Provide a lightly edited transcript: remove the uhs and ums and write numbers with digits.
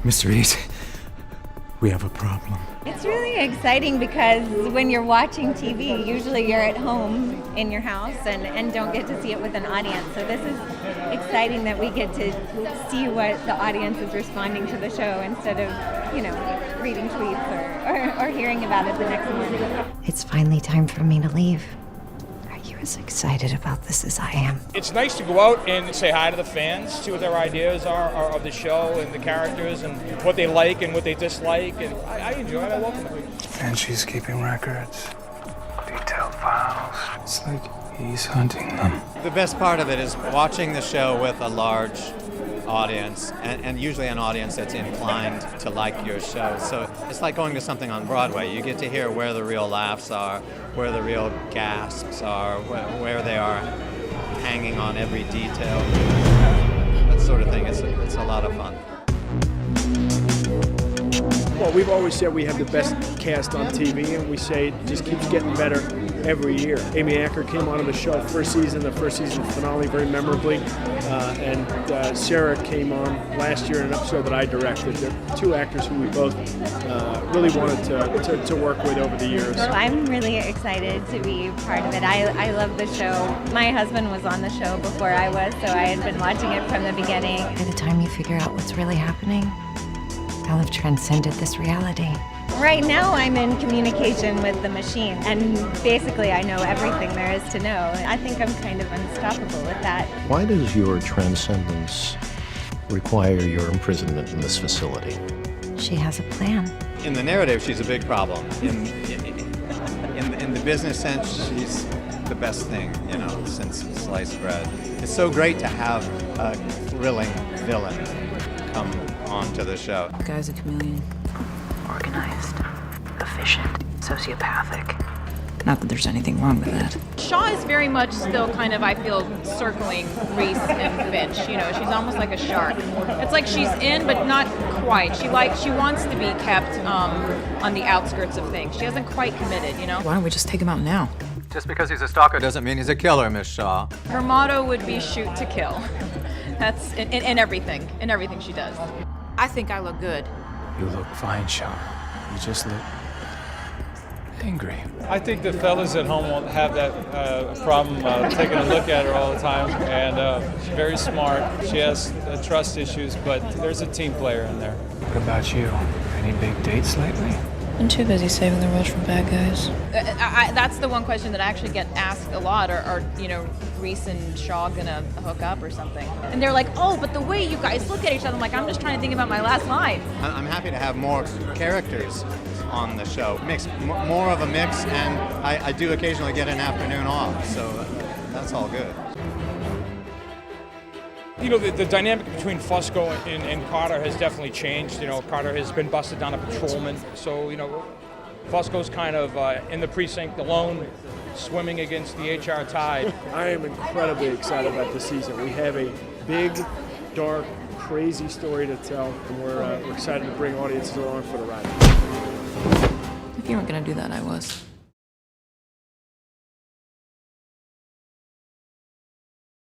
Mr. East, we have a problem. It's really exciting because when you're watching TV, usually you're at home in your house and don't get to see it with an audience. So this is exciting that we get to see what the audience is responding to the show instead of, reading tweets or hearing about it the next morning. It's finally time for me to leave. Are you as excited about this as I am? It's nice to go out and say hi to the fans, see what their ideas are of the show and the characters and what they like and what they dislike. And I enjoy it. I welcome it. And she's keeping records, detailed files. It's like he's hunting them. The best part of it is watching the show with a large audience, and usually an audience that's inclined to like your show. So it's like going to something on Broadway. You get to hear where the real laughs are, where the real gasps are, where they are hanging on every detail. That sort of thing, it's a lot of fun. Well, we've always said we have the best cast on TV, and we say it just keeps getting better every year. Amy Acker came onto the show the first season finale very memorably, and Sarah came on last year in an episode that I directed. They're two actors who we both really wanted to work with over the years. Well, I'm really excited to be part of it. I love the show. My husband was on the show before I was, so I had been watching it from the beginning. By the time you figure out what's really happening, I'll have transcended this reality. Right now I'm in communication with the machine, and basically I know everything there is to know. I think I'm kind of unstoppable with that. Why does your transcendence require your imprisonment in this facility? She has a plan. In the narrative, she's a big problem. In the business sense, she's the best thing, since sliced bread. It's so great to have a thrilling villain come onto the show. The guy's a chameleon. Organized, efficient, sociopathic. Not that there's anything wrong with that. Shaw is very much still kind of, I feel, circling Reese and Finch. She's almost like a shark. It's like she's in, but not quite. She wants to be kept on the outskirts of things. She hasn't quite committed, Why don't we just take him out now? Just because he's a stalker doesn't mean he's a killer, Miss Shaw. Her motto would be shoot to kill. That's in everything she does. I think I look good. You look fine, Shaw. You just look angry. I think the fellas at home won't have that problem taking a look at her all the time. And she's very smart. She has trust issues, but there's a team player in there. What about you? Any big dates lately? I'm too busy saving the world from bad guys. That's the one question that I actually get asked a lot. Are Reese and Shaw gonna hook up or something? And they're like, oh, but the way you guys look at each other, I'm like, I'm just trying to think about my last line. I'm happy to have more characters on the show. More of a mix, and I do occasionally get an afternoon off, so that's all good. The dynamic between Fusco and Carter has definitely changed. Carter has been busted down a patrolman. So, Fusco's kind of in the precinct alone, swimming against the HR tide. I am incredibly excited about this season. We have a big, dark, crazy story to tell, and we're excited to bring audiences along for the ride. If you weren't gonna do that, I was.